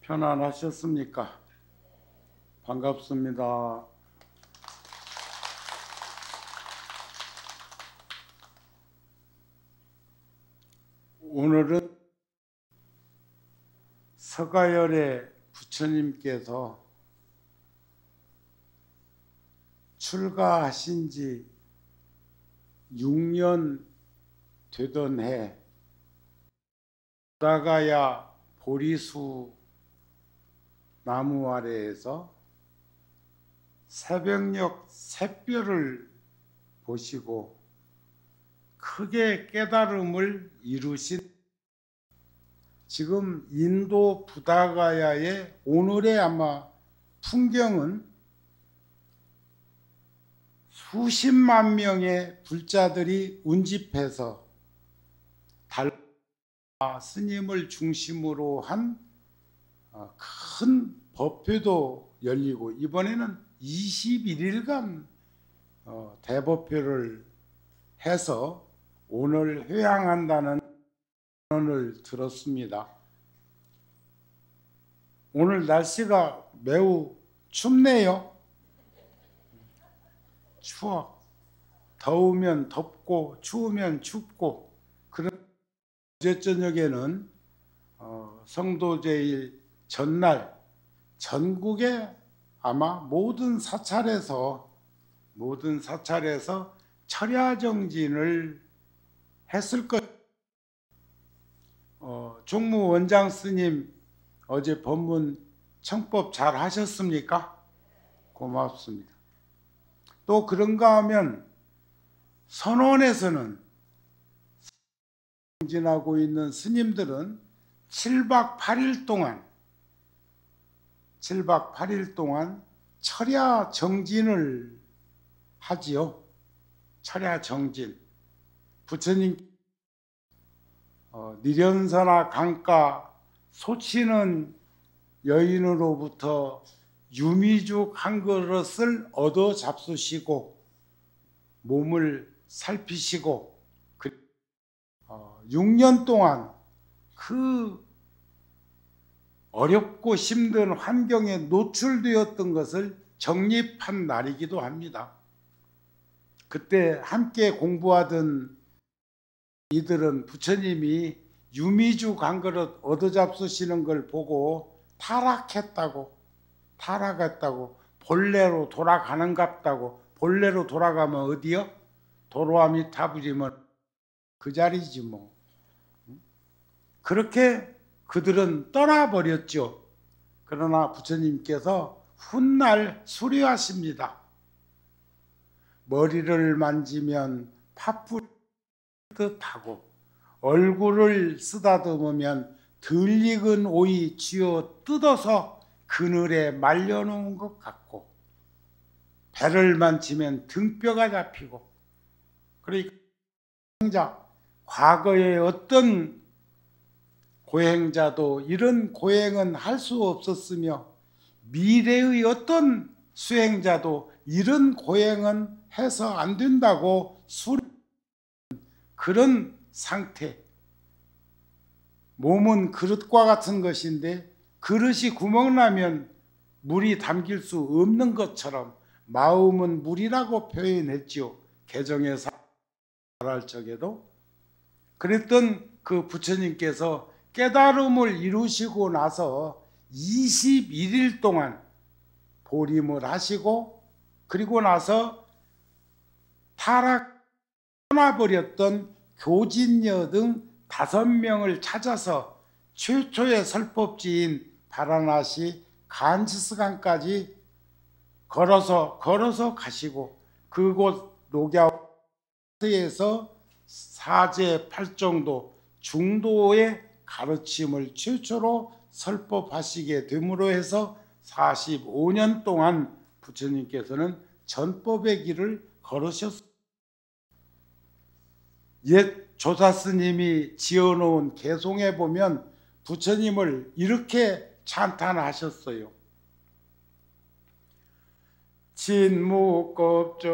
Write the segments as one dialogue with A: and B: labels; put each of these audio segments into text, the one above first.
A: 편안하셨습니까? 반갑습니다. 오늘은 서가열의 부처님께서 출가하신 지 6년 되던 해 부다가야 보리수 나무 아래에서 새벽녘 샛별을 보시고 크게 깨달음을 이루신 지금 인도 부다가야의 오늘의 아마 풍경은 수십만 명의 불자들이 운집해서 달마 스님을 중심으로 한 큰 법회도 열리고 이번에는 21일간 대법회를 해서 오늘 회향한다는 선언을 들었습니다. 오늘 날씨가 매우 춥네요. 추워. 더우면 덥고 추우면 춥고. 그런 어제 저녁에는 성도제일 전날 전국의 아마 모든 사찰에서 철야정진을 했을 것. 종무원장 스님 어제 법문 청법 잘 하셨습니까? 고맙습니다. 또 그런가 하면 선원에서는 정진하고 있는 스님들은 7박 8일 동안 철야 정진을 하지요. 철야 정진. 부처님 니련사나 강가 소치는 여인으로부터 유미죽 한 그릇을 얻어 잡수시고 몸을 살피시고 6년 동안 그 어렵고 힘든 환경에 노출되었던 것을 정립한 날이기도 합니다. 그때 함께 공부하던 이들은 부처님이 유미죽 한 그릇 얻어 잡수시는 걸 보고 타락했다고 본래로 돌아가는갑다고. 본래로 돌아가면 어디요? 도로아미타불이면 그 자리지 뭐. 그렇게 그들은 떠나버렸죠. 그러나 부처님께서 훗날 수료하십니다. 머리를 만지면 팥불 듯하고 얼굴을 쓰다듬으면 덜 익은 오이 쥐어 뜯어서 그늘에 말려놓은 것 같고 배를 만지면 등뼈가 잡히고. 그러니까 과거의 어떤 고행자도 이런 고행은 할 수 없었으며 미래의 어떤 수행자도 이런 고행은 해서 안 된다고 그런 상태. 몸은 그릇과 같은 것인데 그릇이 구멍나면 물이 담길 수 없는 것처럼 마음은 물이라고 표현했지요. 개정에서 말할 적에도. 그랬던 그 부처님께서 깨달음을 이루시고 나서 21일 동안 보림을 하시고 그리고 나서 떠나버렸던 교진녀 등 5명을 찾아서 최초의 설법지인 바라나시 간지스강까지 걸어서 가시고 그곳 녹야에서 사제 8정도 중도의 가르침을 최초로 설법하시게 됨으로 해서 45년 동안 부처님께서는 전법의 길을 걸으셨습니다. 옛 조사스님이 지어놓은 개송에 보면 부처님을 이렇게 찬탄하셨어요. 진무겁전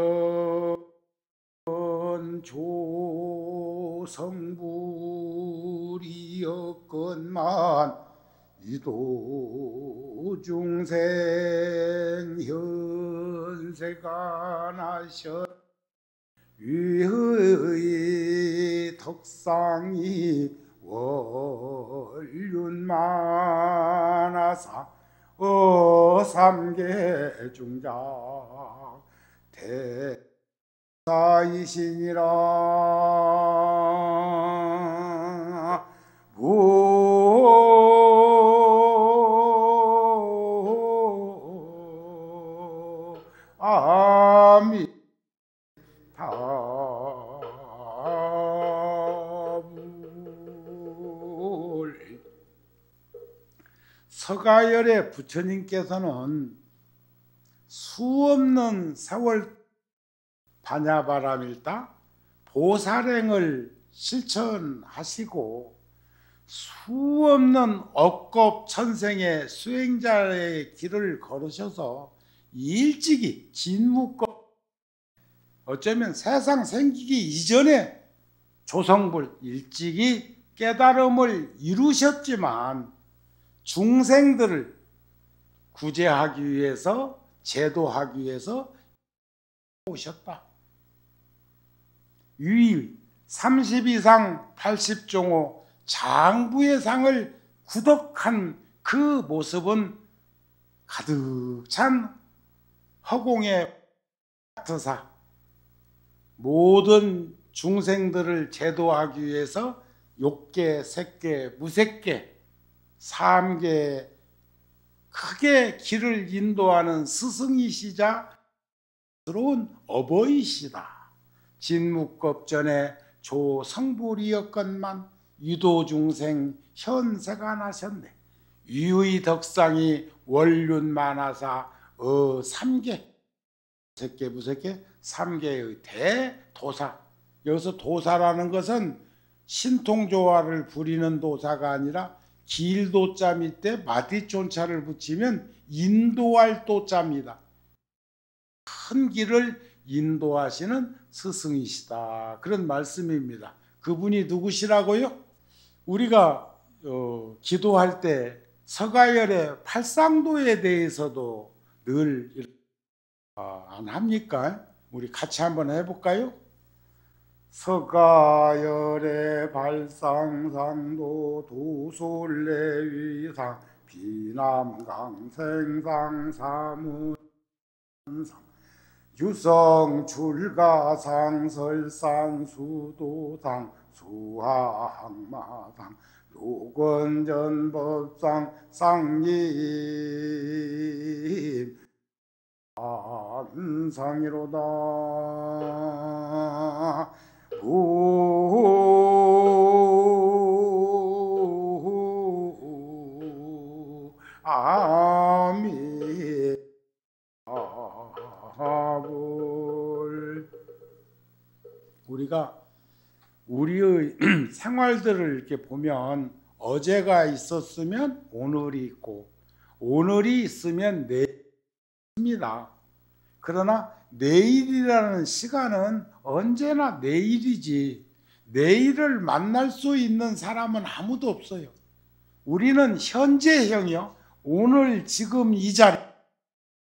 A: 조성불이었건만 이도중생 현세가 나셔 위의 덕상이 원륜만하사 삼계중작 대사이시니라 아미 서가열의 부처님께서는 수없는 세월 반야바람일다 보살행을 실천하시고 수없는 억겁천생의 수행자의 길을 걸으셔서 일찍이 진묵법 어쩌면 세상 생기기 이전에 조성불 일찍이 깨달음을 이루셨지만 중생들을 구제하기 위해서 제도하기 위해서 오셨다. 유의 32상 80종호 장부의 상을 구덕한 그 모습은 가득 찬 허공의 드사 모든 중생들을 제도하기 위해서 욕계, 색계, 무색계, 삼계 크게 길을 인도하는 스승이시자 스러운 어버이시다. 진묵겁전에 조성불이었건만 유도중생 현세가 나셨네. 유의 덕상이 원륜만하사 삼계 색계 무색계 삼계의 대도사. 여기서 도사라는 것은 신통조화를 부리는 도사가 아니라 길도자 밑에 마디존자를 붙이면 인도할 도자입니다. 큰 길을 인도하시는 스승이시다. 그런 말씀입니다. 그분이 누구시라고요? 우리가 기도할 때 서가열의 팔상도에 대해서도 늘 안 합니까? 우리 같이 한번 해볼까요? 서가열의 발상상도 도솔내위상 비남강생상 사무상 유성출가상 설산수도상 수하항마상 요건전법상 쌍림 안상이로다. 아미 아불 우리가 우리의 생활들을 이렇게 보면 어제가 있었으면 오늘이 있고 오늘이 있으면 내일이 있습니다. 그러나 내일이라는 시간은 언제나 내일이지 내일을 만날 수 있는 사람은 아무도 없어요. 우리는 현재형이요. 오늘 지금 이 자리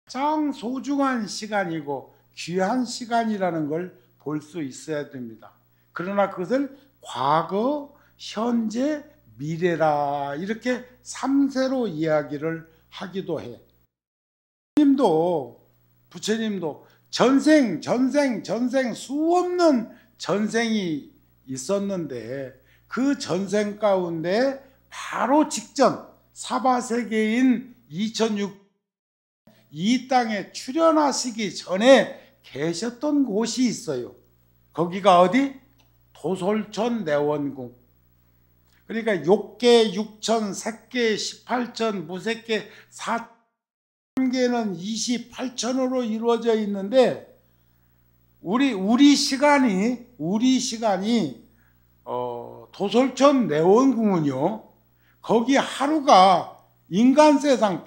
A: 가장 소중한 시간이고 귀한 시간이라는 걸 볼 수 있어야 됩니다. 그러나 그것을 과거, 현재, 미래라 이렇게 3세로 이야기를 하기도 해. 부처님도 전생 수없는 전생이 있었는데 그 전생 가운데 바로 직전 사바세계인 2006 이 땅에 출현하시기 전에 계셨던 곳이 있어요. 거기가 어디? 도솔천 내원궁. 그러니까 욕계 6천, 색계 18천, 무색계 4개는 28천으로 이루어져 있는데 우리 시간이 도솔천 내원궁은요. 거기 하루가 인간 세상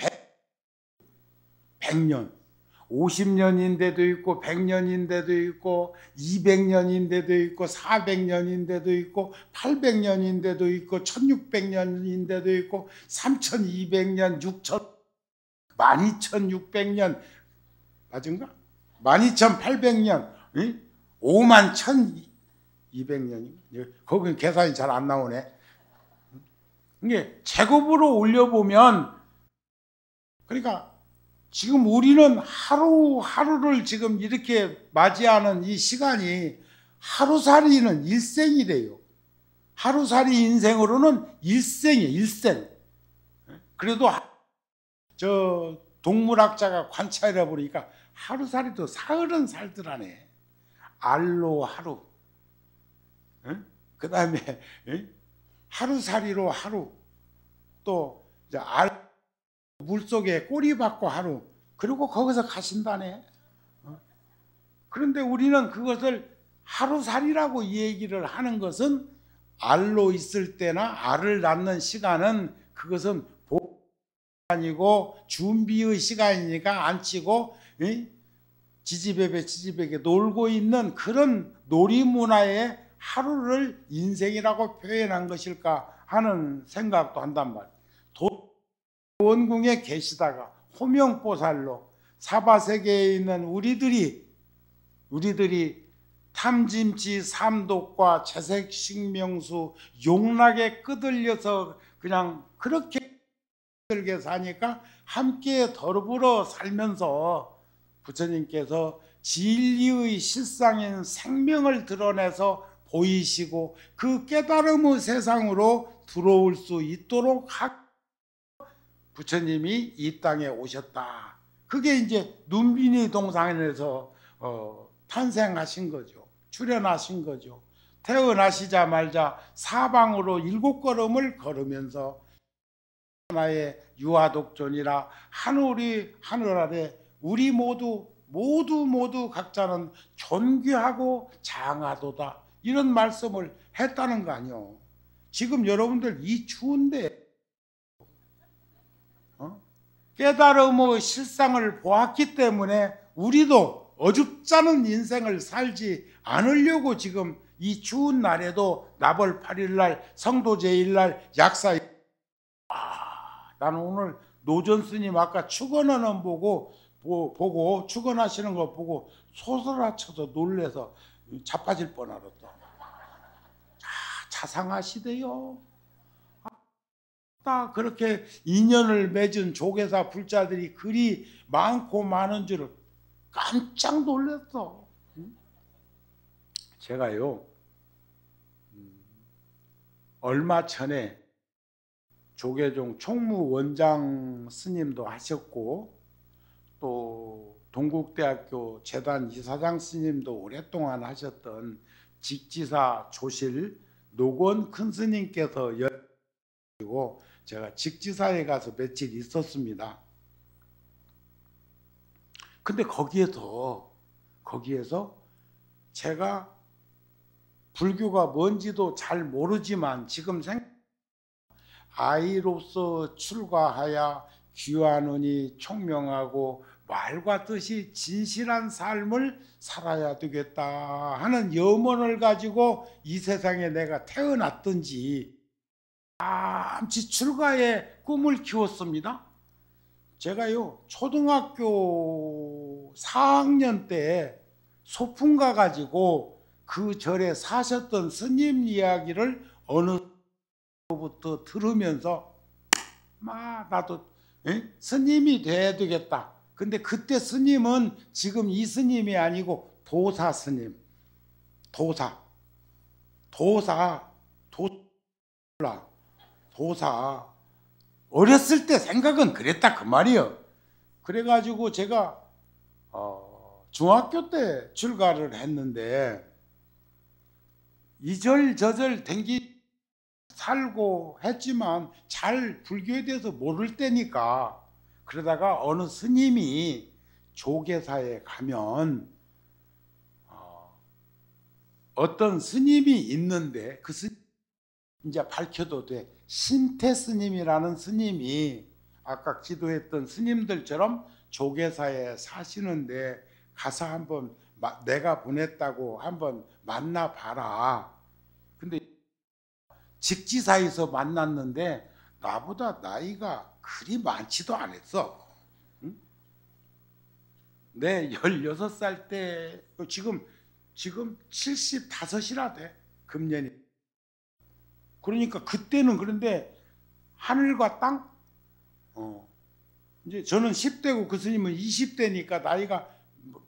A: 100년, 50년인데도 있고 100년인데도 있고 200년인데도 있고 400년인데도 있고 800년인데도 있고 1600년인데도 있고 3200년, 6000, 12600년 맞은가? 12800년, 51200년. 거긴 계산이 잘 안 나오네. 이게 제곱으로 올려보면, 그러니까 지금 우리는 하루하루를 지금 이렇게 맞이하는 이 시간이 하루살이는 일생이래요. 하루살이 인생으로는 일생이에요, 일생. 그래도 저 동물학자가 관찰해 보니까 하루살이도 사흘은 살더라네. 알로 하루. 그 다음에 하루살이로 하루. 또 이제 물속에 꼬리 박고 하루. 그리고 거기서 가신다네. 그런데 우리는 그것을 하루살이라고 얘기를 하는 것은 알로 있을 때나 알을 낳는 시간은 그것은 아니고 준비의 시간이니까 안 치고 지지배배 놀고 있는 그런 놀이문화의 하루를 인생이라고 표현한 것일까 하는 생각도 한단 말이에요. 도원궁에 계시다가 호명보살로 사바세계에 있는 우리들이 탐짐치 삼독과 채색식명수 용락에 끄들려서 그냥 그렇게 들게 사니까 함께 더불어 살면서 부처님께서 진리의 실상인 생명을 드러내서 보이시고 그 깨달음의 세상으로 들어올 수 있도록 부처님이 이 땅에 오셨다. 그게 이제 눈빈이 동상에서 탄생하신 거죠. 출현하신 거죠. 태어나시자마자 사방으로 7걸음을 걸으면서 하나의 유아독존이라 하늘 아래 우리 모두 각자는 존귀하고 장하도다. 이런 말씀을 했다는 거 아니요. 지금 여러분들 이 추운데 깨달음의 실상을 보았기 때문에 우리도 어줍잖은 인생을 살지 않으려고 지금 이 추운 날에도 나벌 8일날 성도 제일날 약사. 나는 오늘 노전 스님 아까 축원하는 보고 축원하시는 거 보고 소설하쳐서 놀래서 자빠질 뻔하았다. 자상하시대요. 그렇게 인연을 맺은 조계사 불자들이 그리 많고 많은 줄을 깜짝 놀랐어. 제가요 얼마 전에 조계종 총무원장 스님도 하셨고 또 동국대학교 재단 이사장 스님도 오랫동안 하셨던 직지사 조실 노건 큰 스님께서 그리고 제가 직지사에 가서 며칠 있었습니다. 근데 거기에서 제가 불교가 뭔지도 잘 모르지만 지금 아이로서 출가하여 귀하노니 총명하고 말과 뜻이 진실한 삶을 살아야 되겠다 하는 염원을 가지고 이 세상에 내가 태어났던지 잠시 출가의 꿈을 키웠습니다. 제가요 초등학교 4학년 때 소풍 가가지고 그 절에 사셨던 스님 이야기를 어느 부터 들으면서 나도 스님이 돼야 되겠다. 근데 그때 스님은 지금 이 스님이 아니고 도사 스님, 도사 어렸을 때 생각은 그랬다 그 말이요. 그래가지고 제가 중학교 때 출가를 했는데 이절 저절 살고 했지만 잘 불교에 대해서 모를 때니까 그러다가 어느 스님이 조계사에 가면 어떤 스님이 있는데 그 스님 이제 밝혀도 돼. 신태 스님이라는 스님이 아까 기도했던 스님들처럼 조계사에 사시는데 가서 한번 내가 보냈다고 한번 만나봐라. 근데 직지사에서 만났는데 나보다 나이가 그리 많지도 않았어. 응? 내 16살 때 지금 75이라 돼. 금년이. 그러니까 그때는 그런데 하늘과 땅? 이제 저는 10대고 그 스님은 20대니까 나이가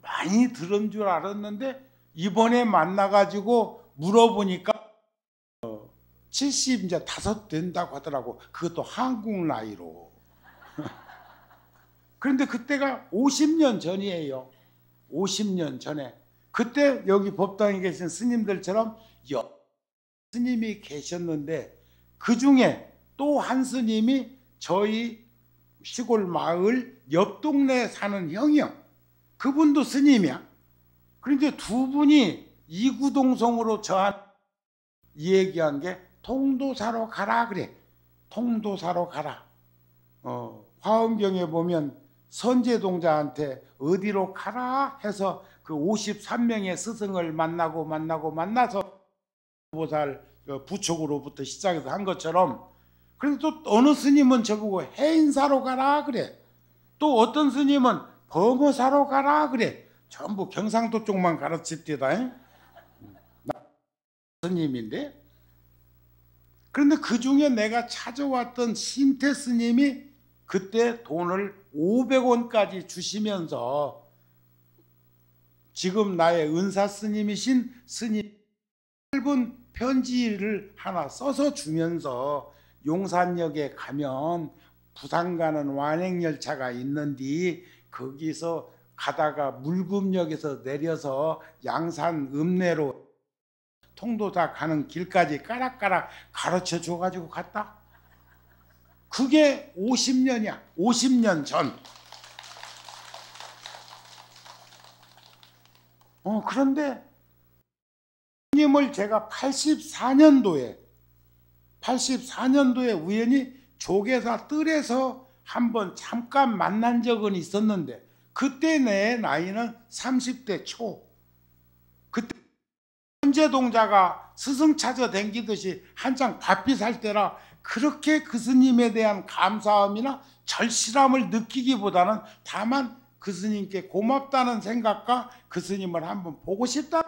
A: 많이 들은 줄 알았는데 이번에 만나가지고 물어보니까 70 이제 5 된다고 하더라고. 그것도 한국 나이로. 그런데 그때가 50년 전이에요. 50년 전에. 그때 여기 법당에 계신 스님들처럼 스님이 계셨는데 그 중에 또 한 스님이 저희 시골 마을 옆 동네에 사는 형이요. 그분도 스님이야. 그런데 두 분이 이구동성으로 저한테 얘기한 게 통도사로 가라 그래. 통도사로 가라. 화엄경에 보면 선제동자한테 어디로 가라 해서 그 53명의 스승을 만나서 보살 부촉으로부터 시작해서 한 것처럼, 그런데 또 어느 스님은 저보고 해인사로 가라 그래. 또 어떤 스님은 범어사로 가라 그래. 전부 경상도 쪽만 가르칩디다. 스님인데, 그런데 그 중에 내가 찾아왔던 신태 스님이 그때 돈을 500원까지 주시면서 지금 나의 은사 스님이신 스님 짧은 편지를 하나 써서 주면서 용산역에 가면 부산 가는 완행열차가 있는데 거기서 가다가 물금역에서 내려서 양산 읍내로 통도사 가는 길까지 까락까락 가르쳐 줘가지고 갔다. 그게 50년이야. 50년 전. 그런데 스님을 제가 84년도에 우연히 조계사 뜰에서 한번 잠깐 만난 적은 있었는데 그때 내 나이는 30대 초. 그때 현재동자가 스승 찾아 댕기듯이 한창 바삐 살 때라 그렇게 그 스님에 대한 감사함이나 절실함을 느끼기보다는 다만 그 스님께 고맙다는 생각과 그 스님을 한번 보고 싶다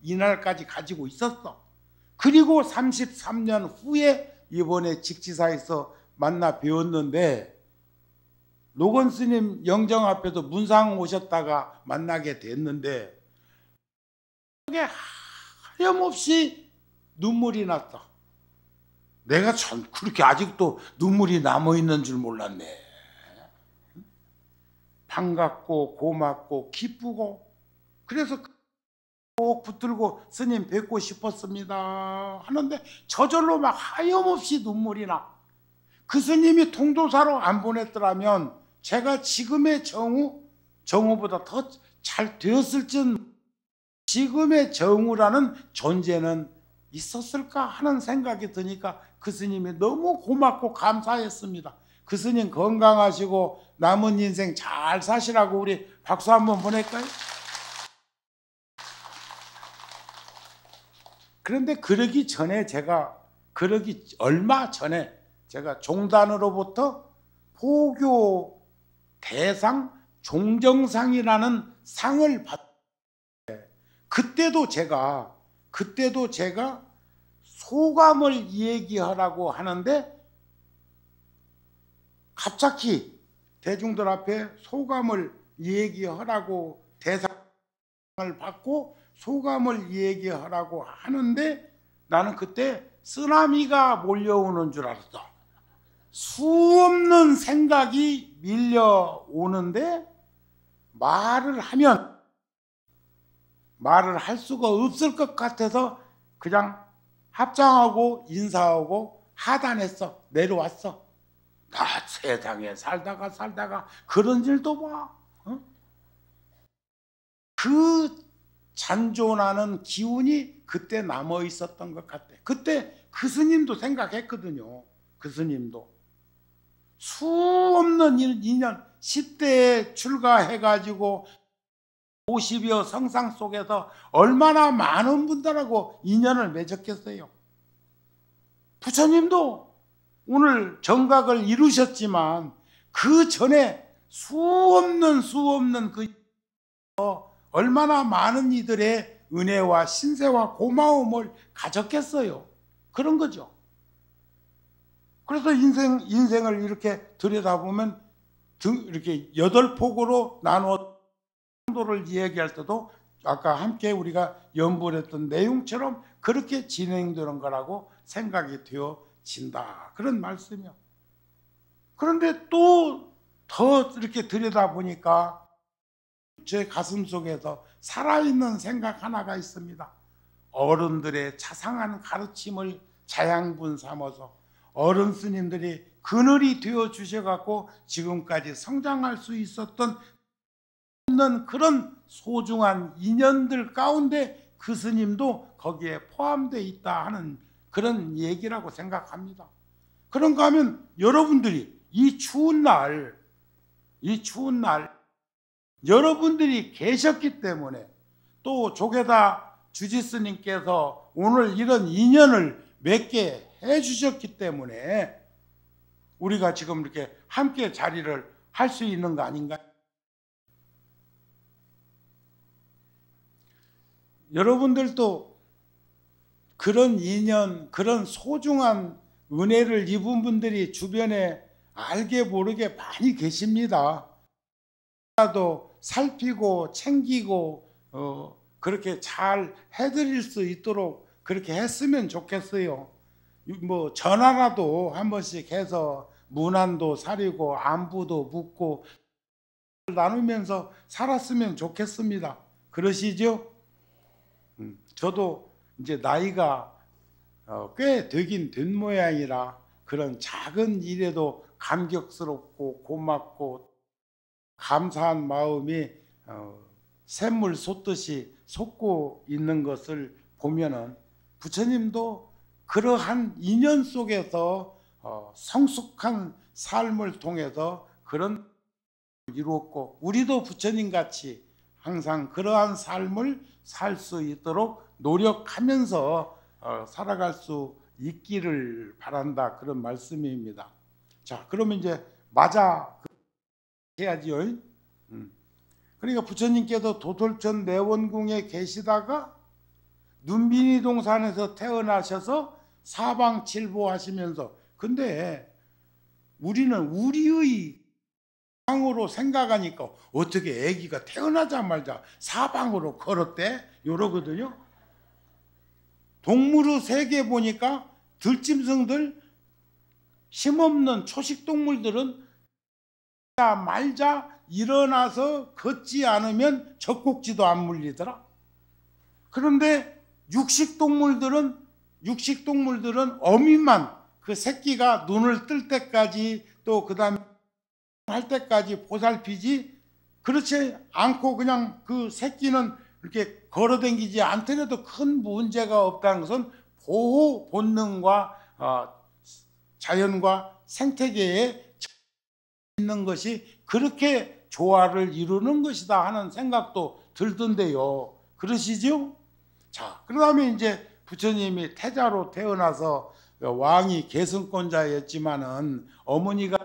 A: 이날까지 가지고 있었어. 그리고 33년 후에 이번에 직지사에서 만나 뵈었는데 노건 스님 영정 앞에서 문상 오셨다가 만나게 됐는데 그게 하염없이 눈물이 났다. 내가 전 그렇게 아직도 눈물이 남아있는 줄 몰랐네. 반갑고 고맙고 기쁘고 그래서 꼭 붙들고 스님 뵙고 싶었습니다 하는데 저절로 막 하염없이 눈물이 나. 그 스님이 통도사로 안 보냈더라면 제가 지금의 정우보다 더 잘 되었을진, 지금의 정우라는 존재는 있었을까 하는 생각이 드니까 그 스님이 너무 고맙고 감사했습니다. 그 스님 건강하시고 남은 인생 잘 사시라고 우리 박수 한번 보낼까요? 그런데 그러기 얼마 전에 제가 종단으로부터 포교 대상 종정상이라는 상을 받았는데 그때도 제가 소감을 얘기하라고 하는데 갑자기 대중들 앞에 소감을 얘기하라고 대상을 받고 소감을 얘기하라고 하는데 나는 그때 쓰나미가 몰려오는 줄 알았어. 수없는 생각이 밀려오는데 말을 할 수가 없을 것 같아서 그냥 합장하고 인사하고 하단했어. 내려왔어. 나 세상에 살다가 그런 일도 봐. 그 잔존하는 기운이 그때 남아 있었던 것 같아. 그때 그 스님도 생각했거든요. 그 스님도 수 없는 인연, 10대에 출가해가지고 50여 성상 속에서 얼마나 많은 분들하고 인연을 맺었겠어요. 부처님도 오늘 정각을 이루셨지만 그 전에 수 없는 그 얼마나 많은 이들의 은혜와 신세와 고마움을 가졌겠어요. 그런 거죠. 그래서 인생을 이렇게 들여다보면 이렇게 8폭으로 나누어 도를 이야기할 때도 아까 함께 우리가 연구를 했던 내용처럼 그렇게 진행되는 거라고 생각이 되어진다. 그런 말씀이요. 그런데 또 더 이렇게 들여다보니까 제 가슴 속에서 살아있는 생각 하나가 있습니다. 어른들의 자상한 가르침을 자양분 삼아서 어른 스님들이 그늘이 되어 주셔갖고 지금까지 성장할 수 있었던 그런 소중한 인연들 가운데 그 스님도 거기에 포함되어 있다 하는 그런 얘기라고 생각합니다. 그런가 하면 여러분들이 이 추운 날 여러분들이 계셨기 때문에 또 조계다 주지스님께서 오늘 이런 인연을 맺게 해주셨기 때문에 우리가 지금 이렇게 함께 자리를 할 수 있는 거 아닌가요? 여러분들도 그런 인연, 그런 소중한 은혜를 입은 분들이 주변에 알게 모르게 많이 계십니다. 또 살피고 챙기고 그렇게 잘 해드릴 수 있도록 그렇게 했으면 좋겠어요. 뭐 전화라도 한 번씩 해서 문안도 사리고 안부도 묻고 나누면서 살았으면 좋겠습니다. 그러시죠? 저도 이제 나이가 꽤 되긴 된 모양이라 그런 작은 일에도 감격스럽고 고맙고 감사한 마음이 샘물 솟듯이 솟고 있는 것을 보면은 부처님도 그러한 인연 속에서 성숙한 삶을 통해서 그런 이루었고 우리도 부처님같이 항상 그러한 삶을 살 수 있도록 노력하면서 살아갈 수 있기를 바란다 그런 말씀입니다. 자, 그러면 이제 맞아 해야지요. 그러니까 부처님께서 도솔천 내원궁에 계시다가 눈빈이 동산에서 태어나셔서 사방칠보하시면서 근데 우리는 우리의 사방으로 생각하니까 어떻게 아기가 태어나자마자 사방으로 걸었대? 이러거든요. 동물의 세계 보니까 들짐승들 힘없는 초식동물들은 말자 일어나서 걷지 않으면 젖꼭지도 안 물리더라. 그런데 육식동물들은 어미만 그 새끼가 눈을 뜰 때까지 또 그 다음에 할 때까지 보살피지 그렇지 않고 그냥 그 새끼는 이렇게 걸어다니지 않더라도 큰 문제가 없다는 것은 보호 본능과 자연과 생태계에 있는 것이 그렇게 조화를 이루는 것이다 하는 생각도 들던데요. 그러시죠? 자, 그 다음에 이제 부처님이 태자로 태어나서 왕이 계승권자였지만은 어머니가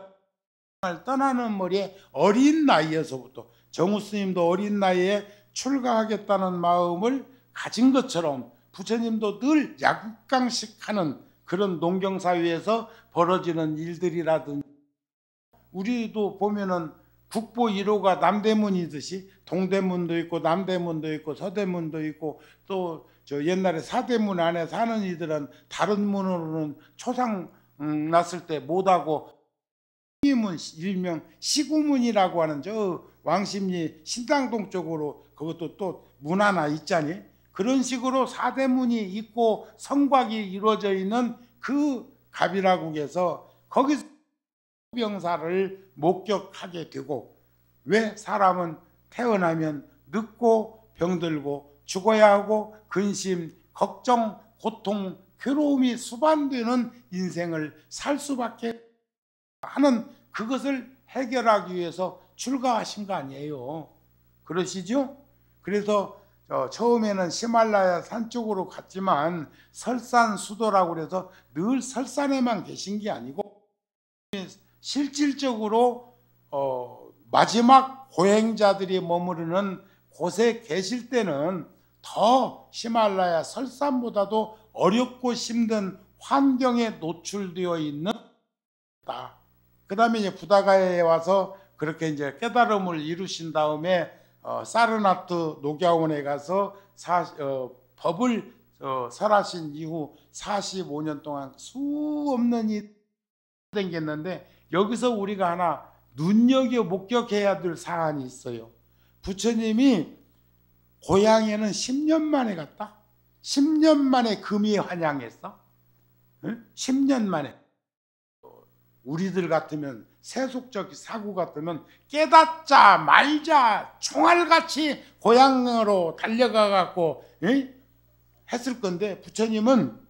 A: 떠나는 머리에 어린 나이에서부터 정우 스님도 어린 나이에 출가하겠다는 마음을 가진 것처럼 부처님도 늘 약강식하는 그런 농경사회에서 벌어지는 일들이라든지 우리도 보면은 국보 1호가 남대문이듯이 동대문도 있고 남대문도 있고 서대문도 있고 또 저 옛날에 사대문 안에 사는 이들은 다른 문으로는 초상 났을 때 못하고 문 일명 시구문이라고 하는 저 왕십리 신당동 쪽으로 그것도 또 문 하나 있잖니. 그런 식으로 사대문이 있고 성곽이 이루어져 있는 그 갑이라국에서 거기서 병사를 목격하게 되고 왜 사람은 태어나면 늙고 병들고 죽어야 하고 근심, 걱정, 고통, 괴로움이 수반되는 인생을 살 수밖에 하는 그것을 해결하기 위해서 출가하신 거 아니에요. 그러시죠? 그래서 처음에는 히말라야 산 쪽으로 갔지만 설산수도라고 그래서 늘 설산에만 계신 게 아니고 실질적으로 마지막 고행자들이 머무르는 곳에 계실 때는 더 히말라야 설산보다도 어렵고 힘든 환경에 노출되어 있는 그 다음에 이제 부다가에 와서 그렇게 이제 깨달음을 이루신 다음에 사르나트 녹야원에 가서 법을 설하신 이후 45년 동안 수없는 일이 생겼는데 여기서 우리가 하나 눈여겨 목격해야 될 사안이 있어요. 부처님이 고향에는 10년 만에 갔다. 10년 만에 금이 환향했어. 응? 10년 만에. 우리들 같으면 세속적 사고 같으면 깨닫자 말자 총알같이 고향으로 달려가 갖고 했을 건데 부처님은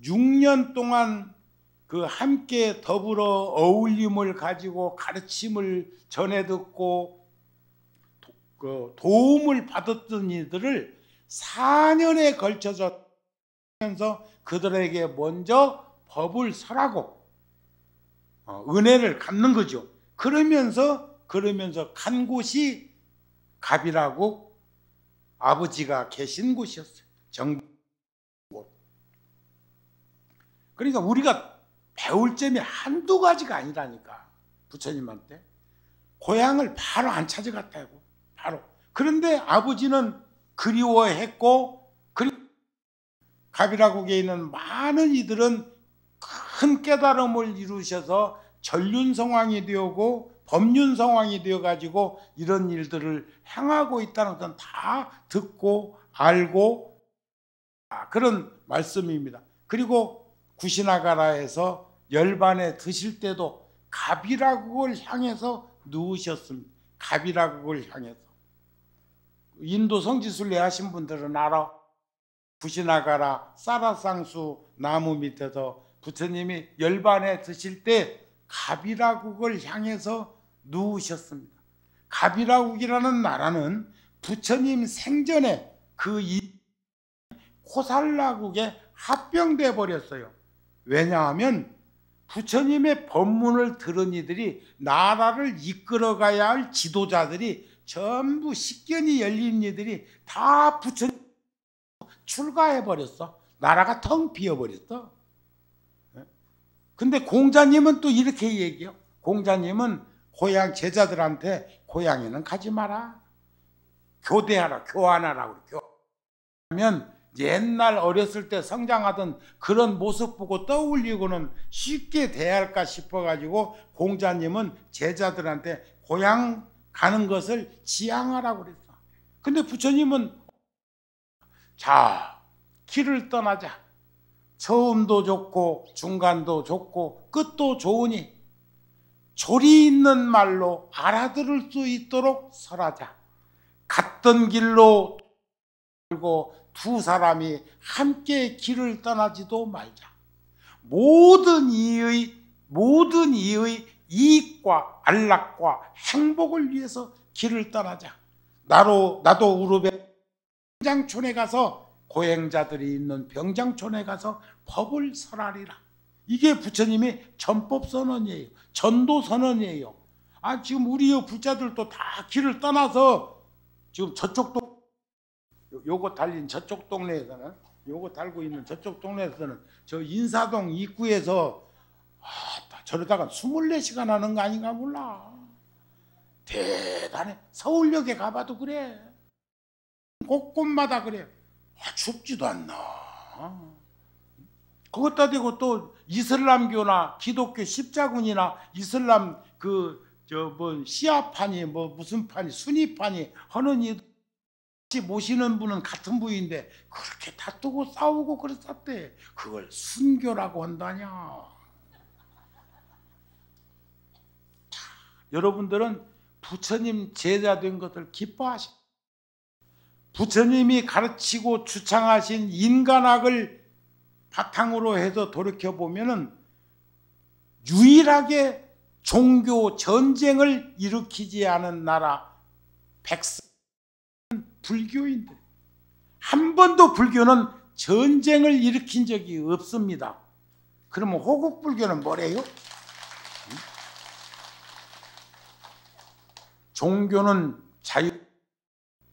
A: 6년 동안 그 함께 더불어 어울림을 가지고 가르침을 전해 듣고 도움을 받았던 이들을 4년에 걸쳐서 하면서 그들에게 먼저 법을 설하고 은혜를 갚는 거죠. 그러면서 간 곳이 갑이라고 아버지가 계신 곳이었어요. 정곳. 그러니까 우리가 배울 점이 한두 가지가 아니라니까. 부처님한테 고향을 바로 안 찾아갔다고. 바로. 그런데 아버지는 그리워했고 갑이라국에 있는 많은 이들은 큰 깨달음을 이루셔서 전륜성왕이 되고 법륜성왕이 되어가지고 이런 일들을 행하고 있다는 것은 다 듣고 알고 그런 말씀입니다. 그리고 구시나가라에서 열반에 드실 때도 갑이라국을 향해서 누우셨습니다. 갑이라국을 향해서. 인도 성지순례 하신 분들은 알아. 구시나가라 사라상수 나무 밑에서 부처님이 열반에 드실 때 갑이라국을 향해서 누우셨습니다. 갑이라국이라는 나라는 부처님 생전에 그 코살라국에 합병돼 버렸어요. 왜냐하면 부처님의 법문을 들은 이들이 나라를 이끌어가야 할 지도자들이 전부 식견이 열린 이들이 다 부처님 출가해버렸어. 나라가 텅 비어버렸어. 근데 공자님은 또 이렇게 얘기해요. 공자님은 고향 제자들한테 고향에는 가지 마라. 교대하라, 교환하라고. 교환하면 옛날 어렸을 때 성장하던 그런 모습 보고 떠올리고는 쉽게 대할까 싶어가지고 공자님은 제자들한테 고향 가는 것을 지향하라고 그랬어. 근데 부처님은 자, 길을 떠나자. 처음도 좋고 중간도 좋고 끝도 좋으니 조리 있는 말로 알아들을 수 있도록 설하자. 갔던 길로 돌고 두 사람이 함께 길을 떠나지도 말자. 모든 이의 이익과 안락과 행복을 위해서 길을 떠나자. 나도 우르베 병장촌에 가서 고행자들이 있는 병장촌에 가서 법을 설하리라. 이게 부처님의 전법 선언이에요. 전도 선언이에요. 지금 우리 불자들도 다 길을 떠나서 지금 요거 달린 저쪽 동네에서는 요거 달고 있는 저쪽 동네에서는 저 인사동 입구에서 저러다가 24시간 하는 거 아닌가 몰라. 대단해. 서울역에 가봐도 그래. 곳곳마다 그래. 춥지도 않나. 그것다 대고 또 이슬람교나 기독교 십자군이나 이슬람 시아판이 무슨 판이 순위판이 하는 이 모시는 분은 같은 부인데 그렇게 다투고 싸우고 그랬었대. 그걸 순교라고 한다냐. 자, 여러분들은 부처님 제자 된 것을 기뻐하시. 부처님이 가르치고 주창하신 인간학을 바탕으로 해서 돌이켜보면은 유일하게 종교 전쟁을 일으키지 않은 나라 백성 불교인들. 한 번도 불교는 전쟁을 일으킨 적이 없습니다. 그러면 호국 불교는 뭐래요? 종교는 자유,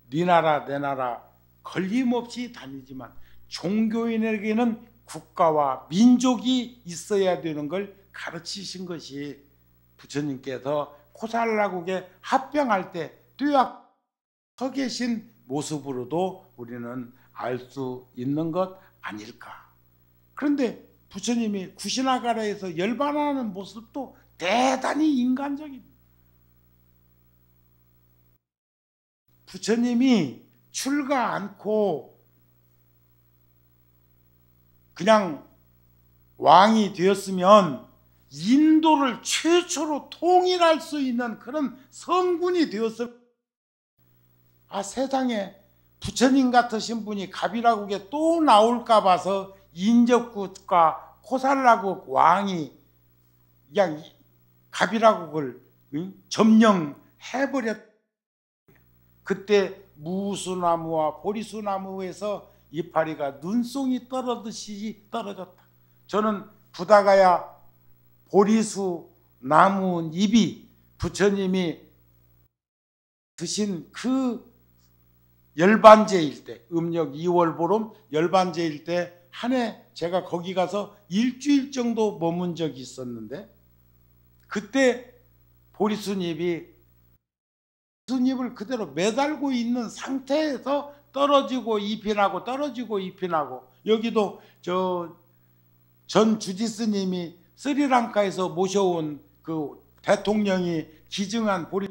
A: 네 나라 내 나라 걸림없이 다니지만 종교인에게는 국가와 민족이 있어야 되는 걸 가르치신 것이 부처님께서 코살라국에 합병할 때 뚜약 서 계신 모습으로도 우리는 알 수 있는 것 아닐까. 그런데 부처님이 구시나가라에서 열반하는 모습도 대단히 인간적입니다. 부처님이 출가 않고 그냥 왕이 되었으면 인도를 최초로 통일할 수 있는 그런 성군이 되었을. 세상에 부처님 같으신 분이 가비라국에 또 나올까 봐서 인접국과 코살라국 왕이 그냥 가비라국을 점령해버렸. 그때 무수나무와 보리수나무에서 이파리가 눈송이 떨어지듯이 떨어졌다. 저는 부다가야 보리수 나무 잎이 부처님이 드신 그 열반제일 때, 음력 2월 보름 열반제일 때 한 해 제가 거기 가서 일주일 정도 머문 적이 있었는데, 그때 보리수잎이 수잎을 그대로 매달고 있는 상태에서 떨어지고 잎이 나고 떨어지고 잎이 나고, 여기도 전 주지스님이 스리랑카에서 모셔온 그 대통령이 기증한 보리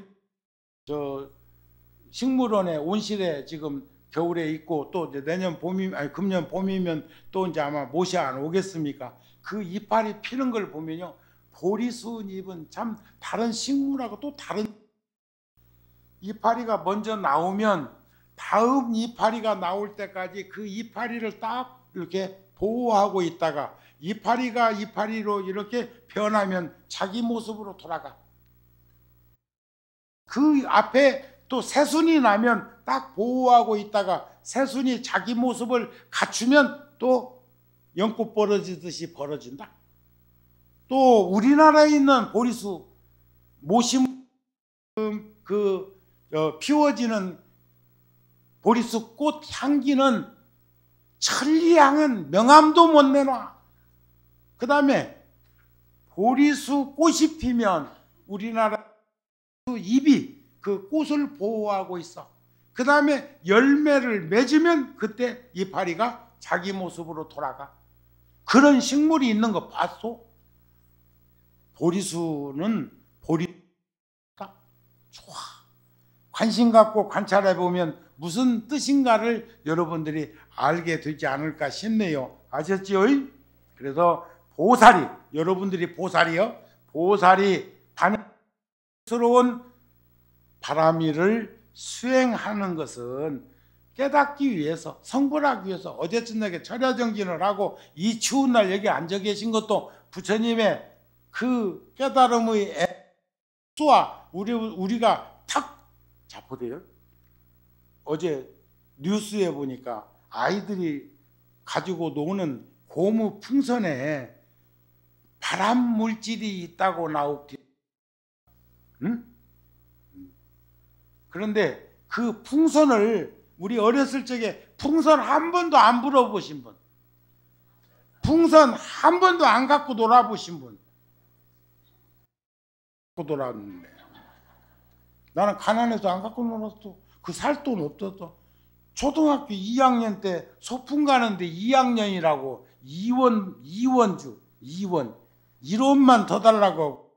A: 식물원의 온실에 지금 겨울에 있고, 또 이제 내년 봄이 금년 봄이면 또 이제 아마 못이 안 오겠습니까? 그 이파리 피는 걸 보면요, 보리수잎은 참 다른 식물하고 또 다른, 이파리가 먼저 나오면 다음 이파리가 나올 때까지 그 이파리를 딱 이렇게 보호하고 있다가 이파리가 이파리로 이렇게 변하면 자기 모습으로 돌아가. 그 앞에 또 새순이 나면 딱 보호하고 있다가 새순이 자기 모습을 갖추면 또 연꽃 벌어지듯이 벌어진다. 또 우리나라에 있는 보리수 모심 피워지는 보리수 꽃 향기는 천리향은 명함도 못 내놔. 그 다음에 보리수 꽃이 피면 우리나라 잎이 그 꽃을 보호하고 있어. 그 다음에 열매를 맺으면 그때 이파리가 자기 모습으로 돌아가. 그런 식물이 있는 거 봤소? 보리수는 보리다. 좋아. 관심 갖고 관찰해 보면 무슨 뜻인가를 여러분들이 알게 되지 않을까 싶네요. 아셨지요? 그래서 보살이, 여러분들이 보살이요, 보살이 반스러운 바람이를 수행하는 것은 깨닫기 위해서, 성불하기 위해서 어제 저녁에 철야정진을 하고 이 추운 날 여기 앉아 계신 것도 부처님의 그 깨달음의 수와 우리가 탁 잡으대요. 어제 뉴스에 보니까 아이들이 가지고 노는 고무 풍선에 발암 물질이 있다고 나오기. 응? 그런데 그 풍선을 우리 어렸을 적에 풍선 한 번도 안 불어보신 분, 풍선 한 번도 안 갖고 놀아보신 분, 갖고 놀았는데 나는 가난해서 안 갖고 놀았어. 그 살 돈 없었어. 초등학교 2학년 때 소풍 가는데 2학년이라고 2원주 1원만 더 달라고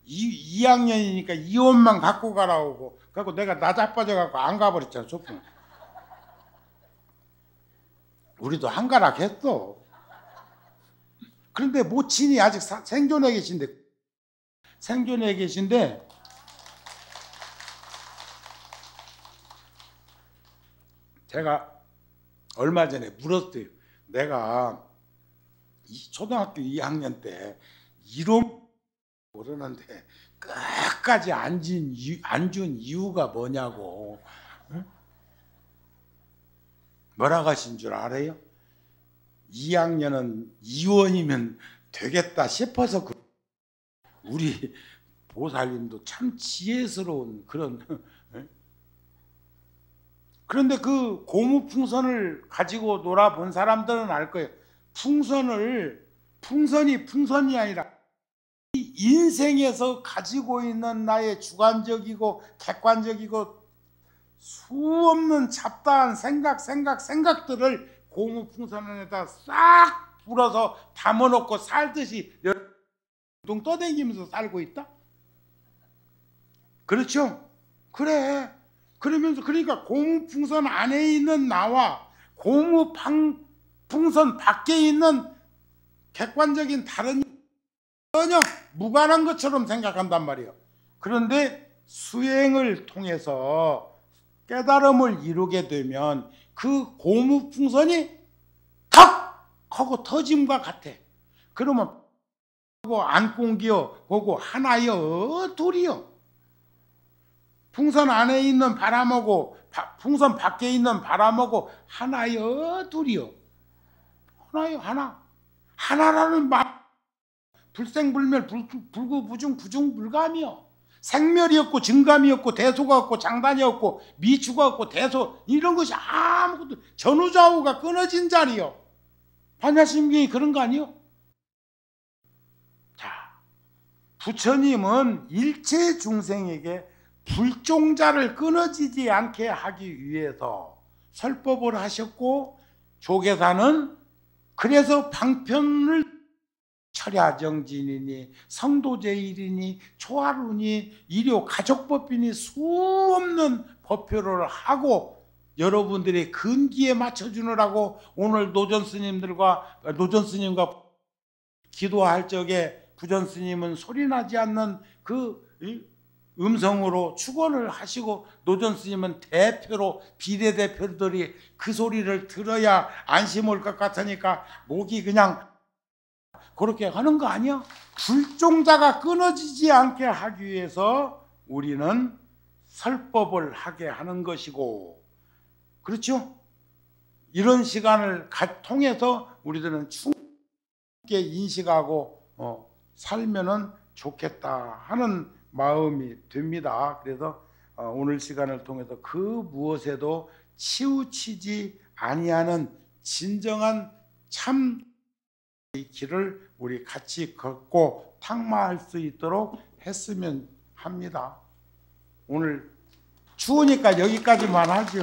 A: 2학년이니까 2원만 갖고 가라고. 그래서 내가 나 자빠져갖고 안 가버렸잖아, 소풍. 우리도 한가락 했어. 그런데 모친이 아직 생존해 계신데 제가 얼마 전에 물었어요. 내가 초등학교 2학년 때 이론 모르는데 끝까지 안 준 이유가 뭐냐고. 응? 뭐라고 하신 줄 알아요? 2학년은 이원이면 되겠다 싶어서 우리 보살님도 참 지혜스러운 그런. 그런데 그 고무풍선을 가지고 놀아본 사람들은 알 거예요. 풍선이 아니라 인생에서 가지고 있는 나의 주관적이고 객관적이고 수없는 잡다한 생각들을 고무풍선 안에다 싹 불어서 담아놓고 살듯이 둥 떠다니면서 살고 있다? 그렇죠? 그래. 그러면서 그러니까 고무풍선 안에 있는 나와 고무풍선 밖에 있는 객관적인 다른 전혀 무관한 것처럼 생각한단 말이에요. 그런데 수행을 통해서 깨달음을 이루게 되면 그 고무풍선이 탁 하고 터짐과 같아. 그러면 안 공기여 보고 하나여 둘이여. 풍선 안에 있는 바람하고 풍선 밖에 있는 바람하고 하나여 둘이여. 하나여 하나. 하나라는 말 불생불멸 불구부중 부중불감이요. 생멸이 없고 증감이 없고 대소가 없고 장단이 없고 미추가 없고 대소 이런 것이 아무것도 전후좌우가 끊어진 자리요. 반야심경이 그런 거 아니요? 자, 부처님은 일체 중생에게 불종자를 끊어지지 않게 하기 위해서 설법을 하셨고 조계사는 그래서 방편을 철야정진이니 성도제일이니 초하루니 일요 가족법이니 수없는 법표를 하고 여러분들의 근기에 맞춰주느라고 오늘 노전스님과 기도할 적에 부전스님은 소리나지 않는 그 음성으로 축원을 하시고 노전스님은 대표로 비례대표들이 그 소리를 들어야 안심할 것 같으니까 목이 그냥 그렇게 하는 거 아니야? 불종자가 끊어지지 않게 하기 위해서 우리는 설법을 하게 하는 것이고, 그렇죠? 이런 시간을 통해서 우리들은 충분히 인식하고 살면은 좋겠다 하는 마음이 됩니다. 그래서 오늘 시간을 통해서 그 무엇에도 치우치지 아니하는 진정한 참 길을 우리 같이 걷고 탁마할 수 있도록 했으면 합니다. 오늘 추우니까 여기까지만 하죠.